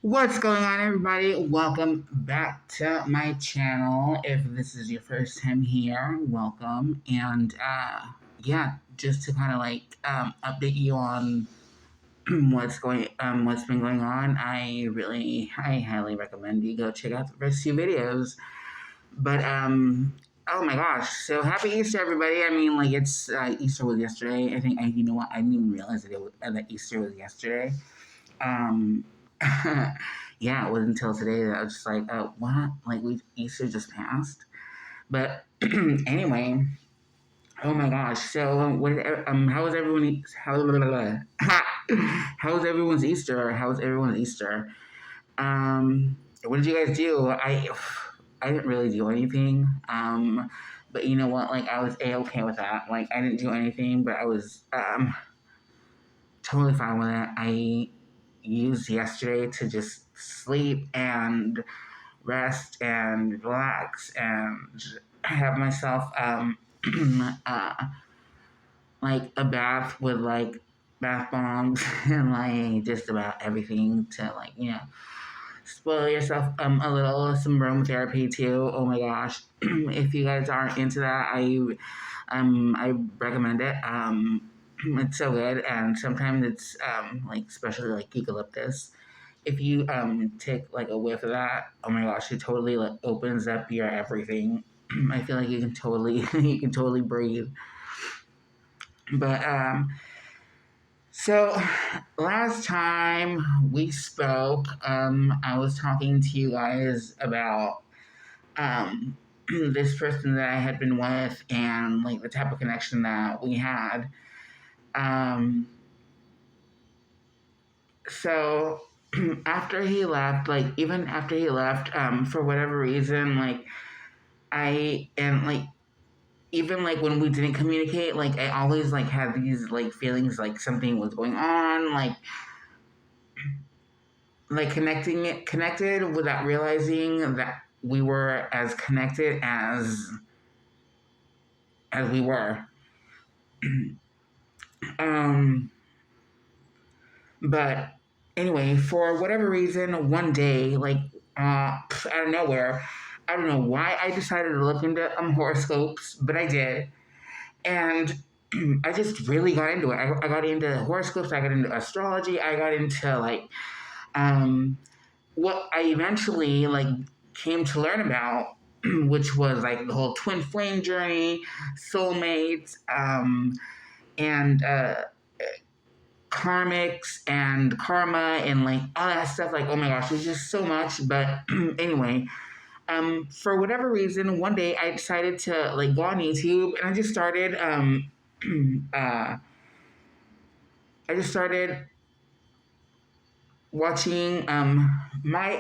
What's going on, everybody? Welcome back to my channel. If this is your first time here, welcome. And yeah, just to kind of update you on what's been going on. I highly recommend you go check out the first few videos. But oh my gosh! So happy Easter, everybody! I mean, like Easter was yesterday. I think you know what? I didn't even realize that Easter was yesterday. Um, yeah, it wasn't until today that I was just like, oh, what? Like, Easter just passed. But anyway, oh my gosh. So, how was everyone? How was everyone's Easter? How was everyone's Easter? What did you guys do? I didn't really do anything. But you know what? Like, I was a-okay with that. Like, I didn't do anything, but I was totally fine with it. I used yesterday to just sleep and rest and relax and have myself uh, like a bath with like bath bombs and like just about everything to spoil yourself a little. Some aromatherapy too. Oh my gosh. If you guys aren't into that, I recommend it. It's so good, and sometimes it's like especially like eucalyptus. If you take like a whiff of that, oh my gosh, it totally like opens up your everything. I feel like you can totally you can totally breathe. But so last time we spoke, I was talking to you guys about this person that I had been with and like the type of connection that we had. Um, so after he left, like even after he left, for whatever reason, like I and like even like when we didn't communicate, like I always like had these like feelings like something was going on, like connected without realizing that we were as connected as we were. um but anyway, for whatever reason, one day, like out of nowhere, I don't know why I decided to look into horoscopes, but I did. And I just really got into it. I got into horoscopes. I got into astrology. I got into um, what I eventually like came to learn about, which was like the whole twin flame journey, soulmates, and karmics and karma and like all that stuff. Like, oh my gosh, there's just so much. But anyway, for whatever reason, one day I decided to like go on YouTube and uh, I just started watching um, my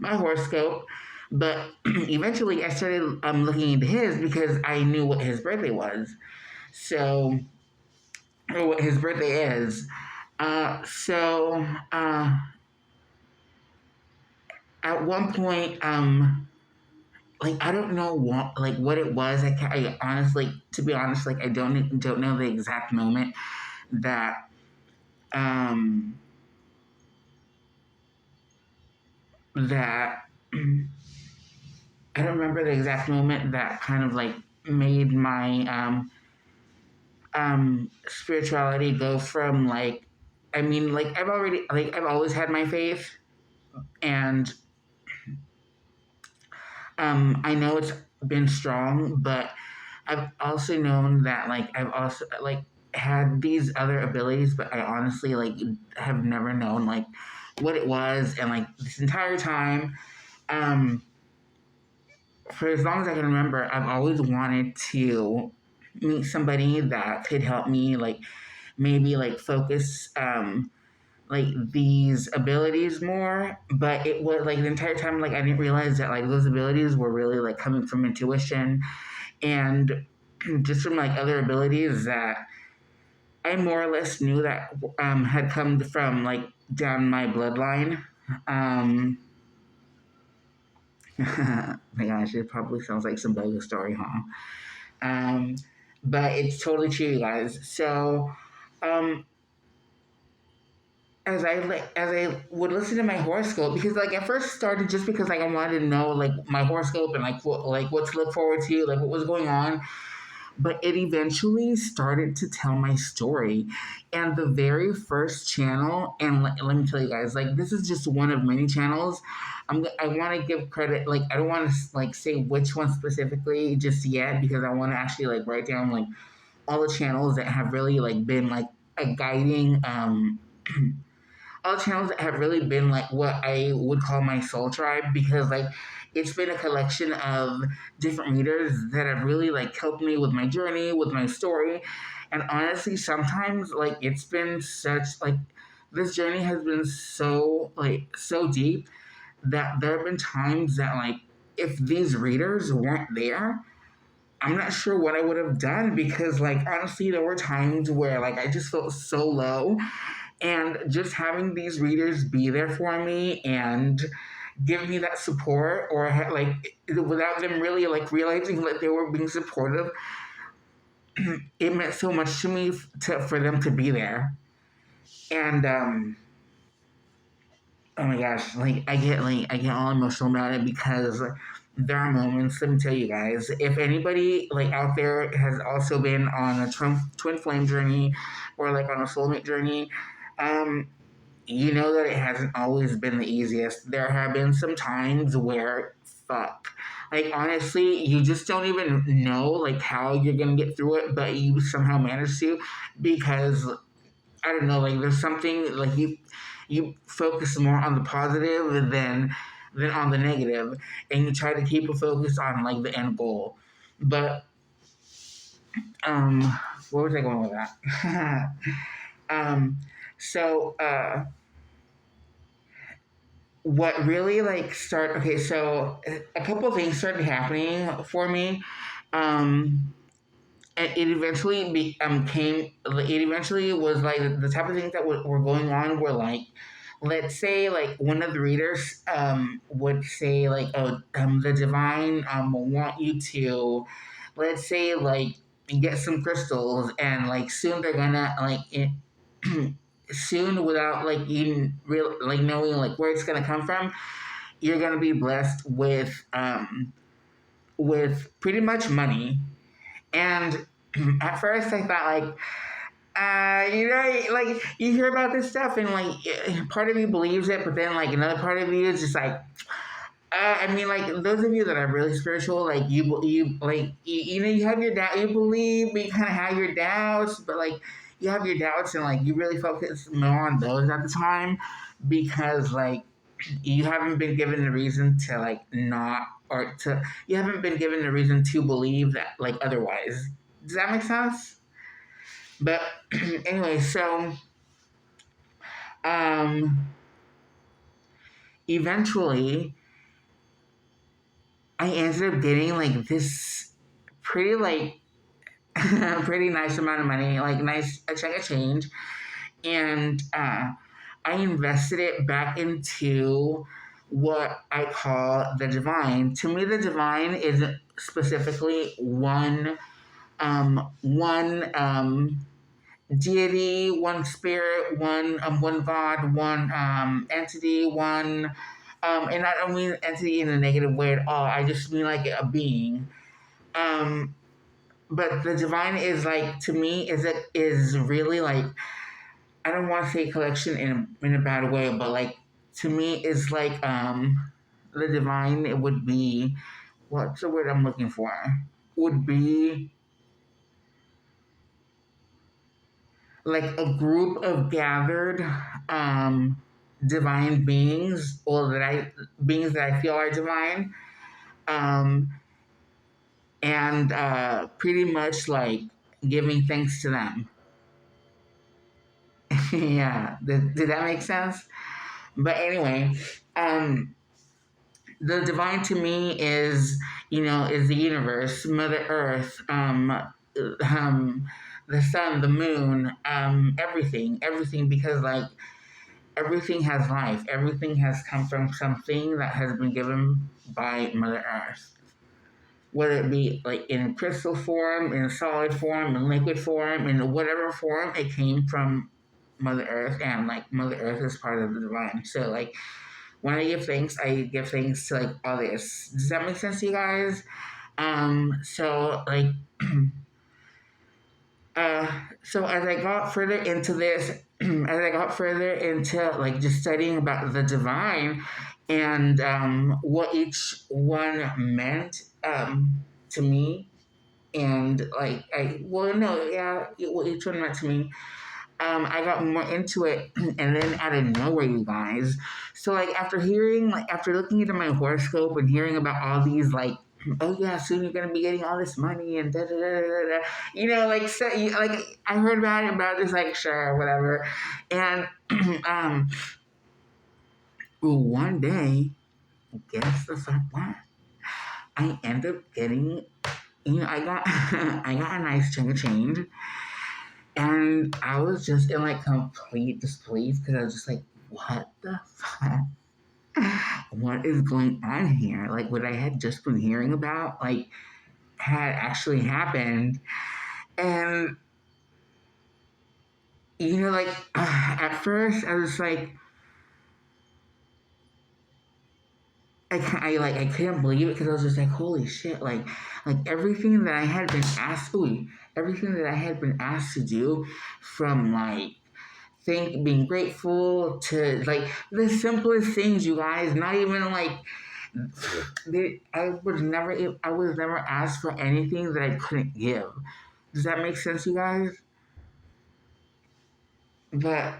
horoscope, but eventually I started looking into his because I knew what his birthday was. So, or what his birthday is. So at one point, like I don't know what it was. I honestly, to be honest, like I don't know the exact moment that um that I don't remember the exact moment that kind of like made my spirituality go from like, I mean, like I've always had my faith, and I know it's been strong, but I've also known that like I've also like had these other abilities, but I honestly like have never known like what it was, and like this entire time, um, for as long as I can remember, I've always wanted to meet somebody that could help me like maybe like focus like these abilities more. But it was like the entire time like I didn't realize that like those abilities were really like coming from intuition and just from like other abilities that I more or less knew that had come from like down my bloodline. um my gosh, it probably sounds like some bogus story, huh? um but it's totally true, you guys. So um as I would listen to my horoscope, because like at first started just because like I wanted to know like my horoscope and what to look forward to, like what was going on, but it eventually started to tell my story. And the very first channel, and let me tell you guys, like this is just one of many channels. I want to give credit, like I don't want to like say which one specifically just yet, because I want to actually like write down like all the channels that have really like been like a guiding all channels that have really been like what I would call my soul tribe, because like it's been a collection of different readers that have really like helped me with my journey, with my story. And honestly, sometimes like it's been such like this journey has been so like so deep that there have been times that like if these readers weren't there, I'm not sure what I would have done, because like honestly there were times where like I just felt so low, and just having these readers be there for me and give me that support, or like without them really like realizing that they were being supportive, it meant so much to me for them to be there. And oh my gosh, like I get all emotional about it, because there are moments. Let me tell you guys, if anybody like out there has also been on a twin flame journey, or like on a soulmate journey, um, you know that it hasn't always been the easiest. There have been some times where, fuck, like honestly, you just don't even know like how you're gonna get through it, but you somehow manage to, because I don't know, like there's something like you focus more on the positive than on the negative, and you try to keep a focus on like the end goal. But um, where was I going with that? um, so what really like start okay, so a couple of things started happening for me, and it eventually came it eventually was like the type of things that were going on were like, let's say like one of the readers would say like, oh, the divine want you to, let's say like, get some crystals, and like soon they're gonna like soon, without like even real like knowing like where it's gonna come from, you're gonna be blessed with pretty much money. And at first I thought like, you know, like you hear about this stuff and like part of you believes it, but then like another part of you is just like, I mean, like those of you that are really spiritual, like you like you know, you have your doubt, you believe, but you kind of have your doubts, but like you have your doubts, and like you really focus more on those at the time, because like you haven't been given the reason to like not, or to, you haven't been given the reason to believe that like otherwise. Does that make sense? But anyway, so um eventually I ended up getting like this pretty like pretty nice amount of money, like nice a chunk of change, and I invested it back into what I call the divine. To me, the divine is specifically one deity, one spirit, one God, one entity, one and I don't mean entity in a negative way at all. I just mean like a being. Um, but the divine is like, to me, is really like, I don't want to say collection in a bad way, but like to me is like the divine. It would be, what's the word I'm looking for? Would be like a group of gathered divine beings, or beings that I feel are divine, um, and pretty much like giving thanks to them. Yeah, did that make sense? But anyway, um, the divine to me is, you know, is the universe, Mother Earth, the sun, the moon, everything, because like everything has life. Everything has come from something that has been given by Mother Earth. Whether it be like in crystal form, in solid form, in liquid form, in whatever form, it came from Mother Earth, and like Mother Earth is part of the divine. So like when I give thanks to like all this. Does that make sense to you guys? So like so as I got further into this, as I got further into like just studying about the divine and what each one meant to me, and like what each one meant to me. I got more into it, and then out of nowhere, you guys. So like after looking into my horoscope and hearing about all these like, oh yeah, soon you're gonna be getting all this money and da da da da da, like so, like I heard about this, like sure whatever, and um, one day, guess the fuck what? I end up getting, I got I got a nice chunk of change. And I was just in like complete disbelief because I was just like, what the fuck? What is going on here? Like, what I had just been hearing about, like, had actually happened. And, like, at first I was like, I couldn't believe it because I was just like, holy shit, like everything that I had been asked, everything that I had been asked to do, from like being grateful to like the simplest things, you guys. Not even like I was never asked for anything that I couldn't give. Does that make sense, you guys? But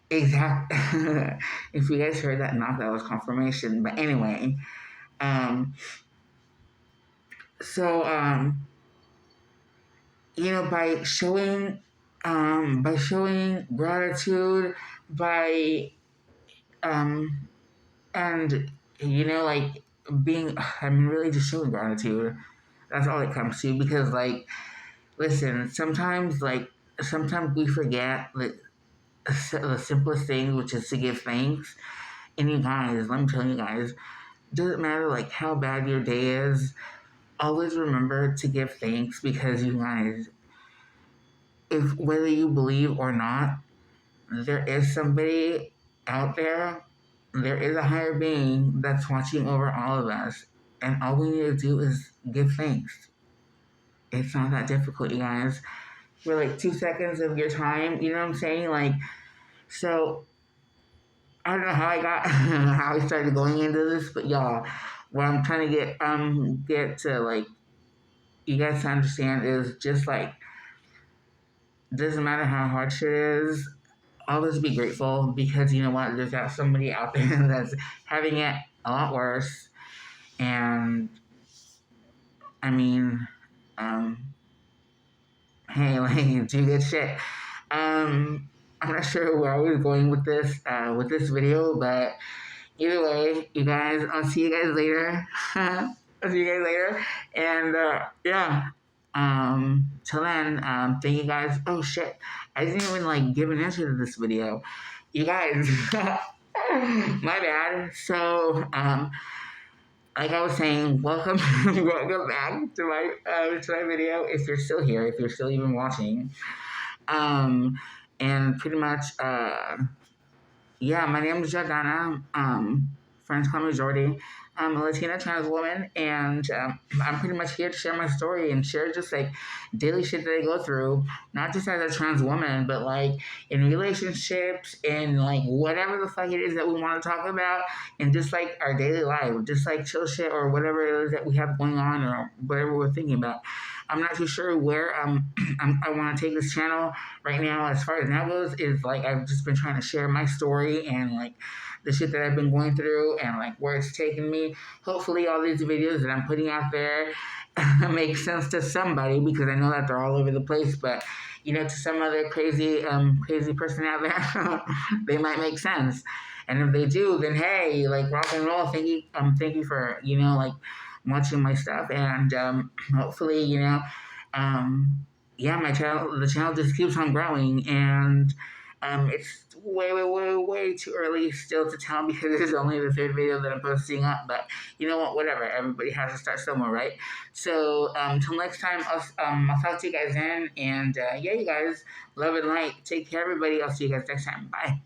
exact. If you guys heard that knock, that was confirmation. But anyway, um, so by showing gratitude, by um and like being I'm really just showing gratitude. That's all it comes to, because like listen, sometimes we forget like the simplest thing, which is to give thanks. And you guys, let me tell you guys, doesn't matter like how bad your day is, always remember to give thanks, because you guys, if whether you believe or not, there is somebody out there, there is a higher being that's watching over all of us. And all we need to do is give thanks. It's not that difficult, you guys. For like 2 seconds of your time, you know what I'm saying? Like, so I don't know how I got how I started going into this, but y'all, what I'm trying to get to like you guys to understand is just like, doesn't matter how hard shit is, always be grateful, because you know what? There's got somebody out there that's having it a lot worse. And I mean, hey, like, do good shit. I'm not sure where I was going with this video, but either way, you guys, I'll see you guys later. I'll see you guys later. And yeah. Till then, thank you guys. Oh shit. I didn't even like give an answer to this video. You guys, my bad. So, like I was saying, welcome, welcome back to my video. If you're still here, if you're still even watching, and pretty much, yeah, my name is Jordana. Friends call me Jordy. I'm a Latina trans woman, and I'm pretty much here to share my story and share just like daily shit that I go through, not just as a trans woman, but like in relationships and like whatever the fuck it is that we want to talk about, and just like our daily life, just like chill shit or whatever it is that we have going on or whatever we're thinking about. I'm not too sure where I want to take this channel right now. As far as now goes, is like I've just been trying to share my story and like the shit that I've been going through and like where it's taken me. Hopefully all these videos that I'm putting out there make sense to somebody, because I know that they're all over the place, but to some other crazy person out there, they might make sense. And if they do, then hey, like rock and roll. Thank you for like watching my stuff, and hopefully yeah, the channel just keeps on growing, and It's way, way, way, way too early still to tell because this is only the third video that I'm posting up. But you know what? Whatever. Everybody has to start somewhere, right? So till next time, I'll talk to you guys then. And yeah, you guys, love and light. Take care, everybody. I'll see you guys next time. Bye.